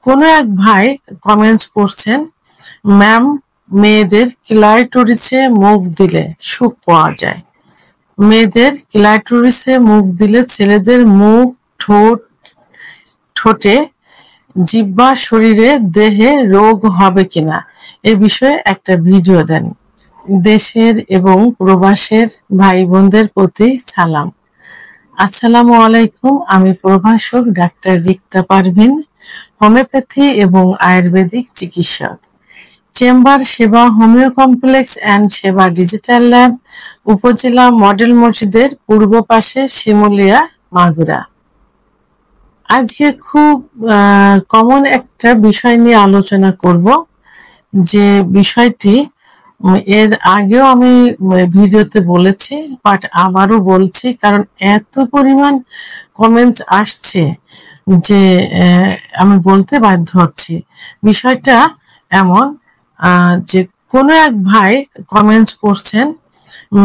কোনো এক ভাই কমেন্টস করছেন, ম্যাম, মেয়েদের ক্লাইটোরিসে মুখ দিলে সুখ পাওয়া যায়। মেয়েদের ক্লাইটোরিসে মুখ দিলে ছেলেদের মুখ, ঠোঁটে, জিহ্বা, শরীরে, দেহে রোগ হবে কিনা এ বিষয়ে একটা ভিডিও দেন। দেশের এবং প্রবাসের ভাই বোনদের প্রতি সালাম। আসসালামু আলাইকুম। আমি প্রভাষক ডাক্তার রিক্তা পারভিন, হোমিওপ্যাথি এবং আয়ুর্বেদিক চিকিৎসক। চেম্বার সেবা হোমিও কমপ্লেক্স অ্যান্ড সেবা ডিজিটাল ল্যাব, উপজেলা মডেল মসজিদের পূর্ব পাশে, শিমুলিয়া, মাগুরা। আজকে খুব কমন একটা বিষয় নিয়ে আলোচনা করব, যে বিষয়টি এর আগেও আমি ভিডিওতে বলেছি, বাট আবারও বলছি, কারণ এত পরিমাণ কমেন্টস আসছে যে আমি বলতে বাধ্য হচ্ছি। বিষয়টা এমন যে কোনো এক ভাই কমেন্টস করছেন,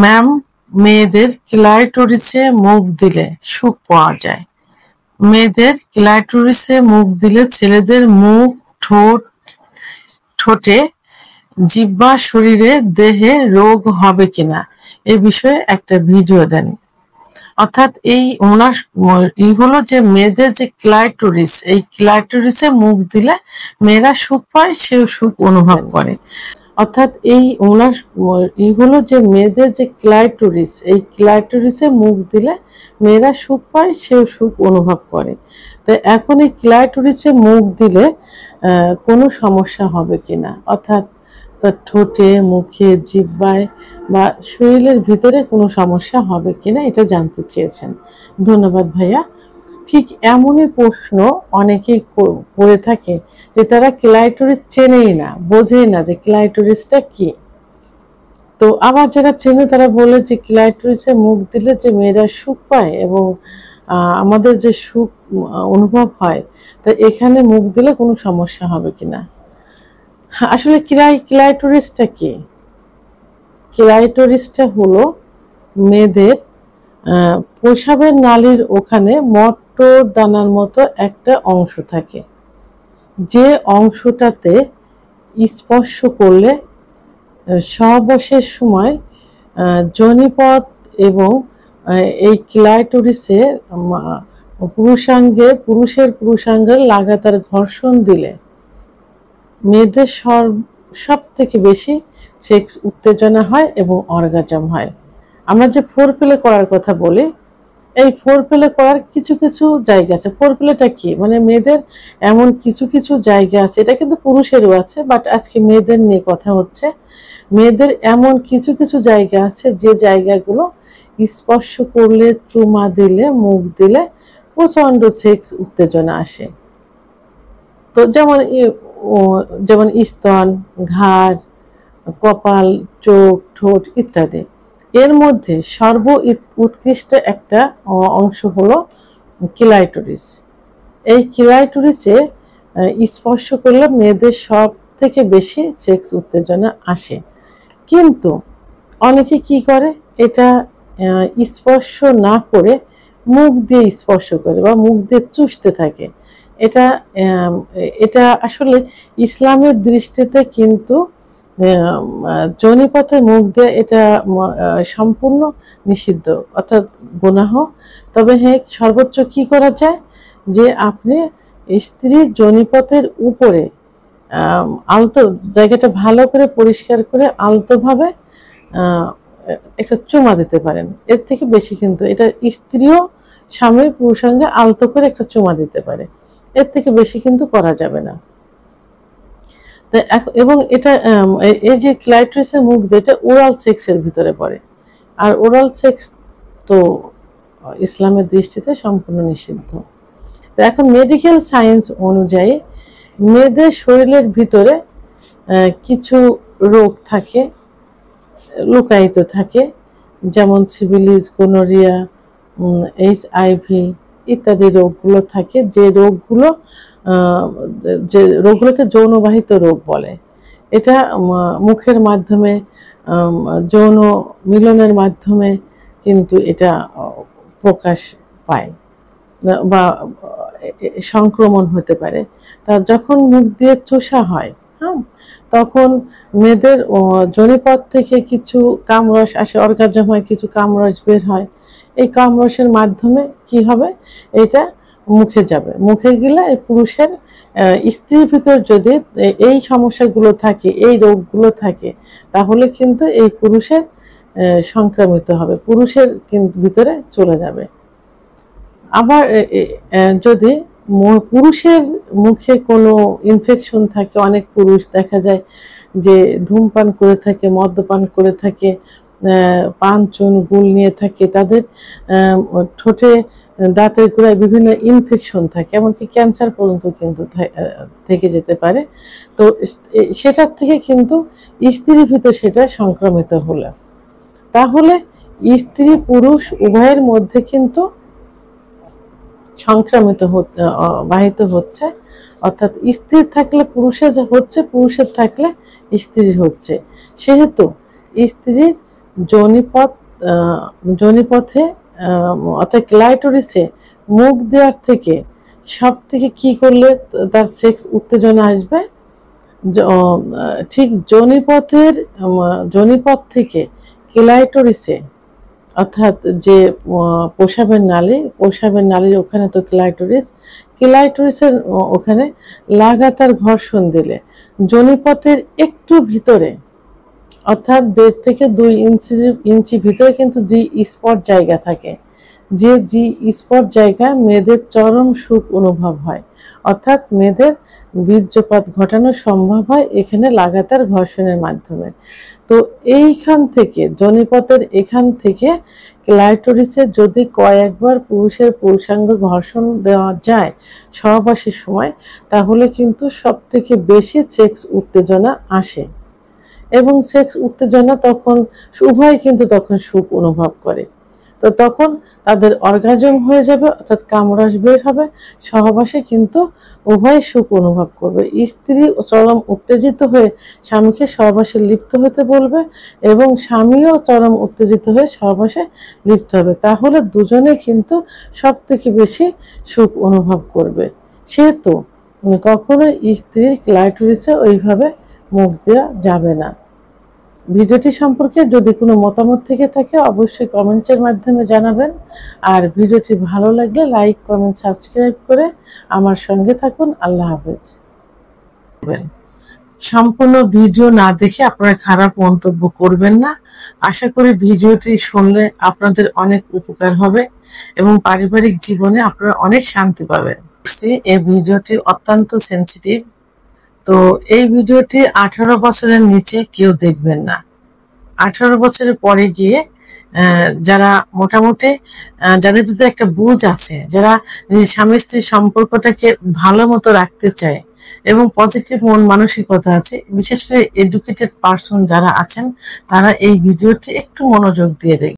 ম্যাম, মেয়েদের ক্লাইটোরিসে মুখ দিলে সুখ পাওয়া যায়। মেয়েদের ক্লাইটোরিসে মুখ দিলে ছেলেদের মুখ, ঠোঁটে, জিহ্বা, শরীরে, দেহে রোগ হবে কিনা এ বিষয়ে একটা ভিডিও দেন। অর্থাৎ এই ওনার হলো যে মেয়েদের যে ক্লাইটোরিস, এই ক্লাইটোরিসে মুখ দিলে মেয়েরা সুখ পায়, সেও সুখ অনুভব করে। অর্থাৎ এই ওনার হলো যে মেয়েদের যে ক্লাইটোরিস, এই ক্লাইটোরিসে মুখ দিলে মেয়েরা সুখ পায়, সেও সুখ অনুভব করে। তো এখন এই ক্লাইটোরিসে মুখ দিলে কোনো সমস্যা হবে কিনা, অর্থাৎ তার ঠোঁটে, মুখে, জিহ্বায় বা শরীরের ভিতরে কোনো সমস্যা হবে কিনা এটা জানতে চেয়েছেন। ধন্যবাদ ভাইয়া। ঠিক এমনই প্রশ্ন অনেকেই করে থাকে যে তারা ক্লাইটোরিস চেনেই না, বোঝেই না যে ক্লাইটোরিসটা কি। তো আবার যারা চেনে তারা বলে যে ক্লাইটোরিসে মুখ দিলে যে মেয়েরা সুখ পায় এবং আমাদের যে সুখ অনুভব হয়, তা এখানে মুখ দিলে কোনো সমস্যা হবে কিনা। আসলে ক্লাইটোরিসটা কি? ক্লাইটোরিসটা হলো মেয়েদের প্রসাবের নালীর ওখানে মটর দানার মতো একটা অংশ থাকে, যে অংশটাতে স্পর্শ করলে সহবাসের সময় যোনিপথ এবং এই ক্লাইটোরিসে পুরুষের পুরুষাঙ্গের লাগাতার ঘর্ষণ দিলে মেয়েদের সব থেকে বেশি সেক্স উত্তেজনা হয় এবং অর্গাজম হয়। আমরা যে ফোরপ্লে করার কথা বলি, এই ফোরপ্লে করার কিছু কিছু জায়গা আছে। ফোরপ্লেটা কি, মানে মেয়েদের এমন কিছু কিছু জায়গা আছে, এটা কিন্তু পুরুষেরও আছে, বাট আজকে মেয়েদের নিয়ে কথা হচ্ছে। মেয়েদের এমন কিছু কিছু জায়গা আছে যে জায়গাগুলো স্পর্শ করলে, চুমা দিলে, মুখ দিলে প্রচন্ড সেক্স উত্তেজনা আসে। তো যেমন স্তন, ঘাড়, কপাল, চোখ, ঠোঁট ইত্যাদি। এর মধ্যে উৎকৃষ্ট একটা অংশ হলো ক্লাইটোরিস। এই ক্লাইটোরিসে স্পর্শ করলে মেয়েদের সব থেকে বেশি সেক্স উত্তেজনা আসে। কিন্তু অনেকে কি করে, এটা স্পর্শ না করে মুখ দিয়ে স্পর্শ করে বা মুখ দিয়ে চুষতে থাকে। এটা আসলে ইসলামের দৃষ্টিতে কিন্তু যোনিপথে মুখ দিয়ে এটা সম্পূর্ণ নিষিদ্ধ, অর্থাৎ গুনাহ। তবে হ্যাঁ, সর্বোচ্চ কি করা যায়, যে আপনি স্ত্রীর যোনিপথের উপরে আলতো জায়গাটা ভালো করে পরিষ্কার করে আলতোভাবে একটা চুমা দিতে পারেন। এর থেকে বেশি কিন্তু এটা স্ত্রীও স্বামীর পুরুষাঙ্গে আলতো করে একটা চুমা দিতে পারে, এর থেকে বেশি কিন্তু করা যাবে না। এবং এটা এই যে ক্লাইটোরিসের মুখ দিয়ে, এটা ওরাল সেক্সের ভিতরে পড়ে, আর ওরাল সেক্স তো ইসলামের দৃষ্টিতে সম্পূর্ণ নিষিদ্ধ। এখন মেডিকেল সায়েন্স অনুযায়ী মেয়েদের শরীরের ভিতরে কিছু রোগ থাকে, লুকায়িত থাকে, যেমন সিফিলিস, গোনোরিয়া, HIV ইত্যাদি রোগগুলো থাকে, যে রোগগুলোকে যৌনবাহিত রোগ বলে। এটা মুখের মাধ্যমে, যৌন মিলনের মাধ্যমে কিন্তু এটা প্রকাশ পায় বা সংক্রমণ হতে পারে। তা যখন মুখ দিয়ে চোষা হয়, হ্যাঁ, তখন মেয়েদের যোনিপথ থেকে কিছু কামরস আসে, অর্গাজম হয়, কিছু কামরস বের হয়। এই কামরসের মাধ্যমে কি হবে, এটা মুখে যাবে। মুখে গেলে এই পুরুষের স্ত্রীর ভিতর যদি এই সমস্যাগুলো থাকে, এই রোগগুলো থাকে, তাহলে কিন্তু এই পুরুষের সংক্রামিত হবে, পুরুষের কিন্তু ভিতরে চলে যাবে। আবার যদি পুরুষের মুখে কোনো ইনফেকশন থাকে, অনেক পুরুষ দেখা যায় যে ধূমপান করে থাকে, মদ্যপান করে থাকে, পান চুন গুল নিয়ে থাকে, তাদের ঠোঁটে দাঁতের গোড়ায় বিভিন্ন ইনফেকশন থাকে, এমনকি ক্যান্সার পর্যন্ত কিন্তু থেকে যেতে পারে। তো সেটার থেকে কিন্তু স্ত্রীর ভিতর সেটা সংক্রমিত হলো, তাহলে স্ত্রী পুরুষ উভয়ের মধ্যে কিন্তু সংক্রামিত বাহিত হচ্ছে। অর্থাৎ স্ত্রীর থাকলে পুরুষের হচ্ছে, পুরুষের থাকলে স্ত্রীর হচ্ছে। সেহেতু স্ত্রীর যোনিপথে অর্থাৎ ক্লাইটোরিসে মুখ দেওয়ার থেকে সব থেকে কি করলে তার সেক্স উত্তেজনা আসবে, ঠিক যোনিপথ থেকে ক্লাইটোরিসে, অর্থাৎ যে প্রসাবের নালীর ওখানে তো ক্লাইটোরিসের ওখানে লাগাতার ঘর্ষণ দিলে যোনিপথের একটু ভিতরে, অর্থাৎ 1.5 থেকে 2 ইঞ্চি ভিতরে কিন্তু জি স্পট জায়গা থাকে, যে জি স্পট জায়গা মেয়েদের চরম সুখ অনুভব হয়, অর্থাৎ মেয়েদের বীর্যপাত ঘটানো সম্ভব হয় এখানে লাগাতার ঘর্ষণের মাধ্যমে। তো এইখান থেকে যোনিপথের এখান থেকে ক্লাইটোরিসে যদি কয়েকবার পুরুষের পুরুষাঙ্গ ঘর্ষণ দেওয়া যায় সহবাসের সময়, তাহলে কিন্তু সব থেকে বেশি সেক্স উত্তেজনা আসে, এবং সেক্স উত্তেজনা তখন উভয় কিন্তু তখন সুখ অনুভব করে। তো তখন তাদের অর্গাজম হয়ে যাবে, অর্থাৎ কামরস বের হবে, সহবাসে কিন্তু উভয় সুখ অনুভব করবে। স্ত্রী চরম উত্তেজিত হয়ে স্বামীকে সহবাসে লিপ্ত হতে বলবে, এবং স্বামীও চরম উত্তেজিত হয়ে সহবাসে লিপ্ত হবে, তাহলে দুজনে কিন্তু সব থেকে বেশি সুখ অনুভব করবে। সেহেতু কখনো স্ত্রীর ক্লাইটোরিসে ওইভাবে মুখ দেওয়া যাবে না। ভিডিওটি সম্পর্কে যদি কোনো মতামত থেকে থাকে অবশ্যই কমেন্টের মাধ্যমে জানাবেন, আর ভিডিওটি ভালো লাগলে লাইক, কমেন্ট, সাবস্ক্রাইব করে আমার সঙ্গে থাকুন। আল্লাহ হাফেজ। সম্পূর্ণ ভিডিও না দেখে আপনারা খারাপ মন্তব্য করবেন না। আশা করি ভিডিওটি শুনলে আপনাদের অনেক উপকার হবে এবং পারিবারিক জীবনে আপনারা অনেক শান্তি পাবেন। এই ভিডিওটি অত্যন্ত সেনসিটিভ, তো এই ভিডিওটি 18 বছরের নিচে কেউ দেখবেন না। 18 বছরের পরে গিয়ে যারা মোটামুটি যাদের ভিতরে একটা বুঝ আছে, যারা স্বামী স্ত্রীর সম্পর্কটাকে ভালো মতো রাখতে চায় এবং পজিটিভ মন মানসিকতা আছে, বিশেষ করে এডুকেটেড পার্সন যারা আছেন, তারা এই ভিডিওটি একটু মনোযোগ দিয়ে দেখবেন।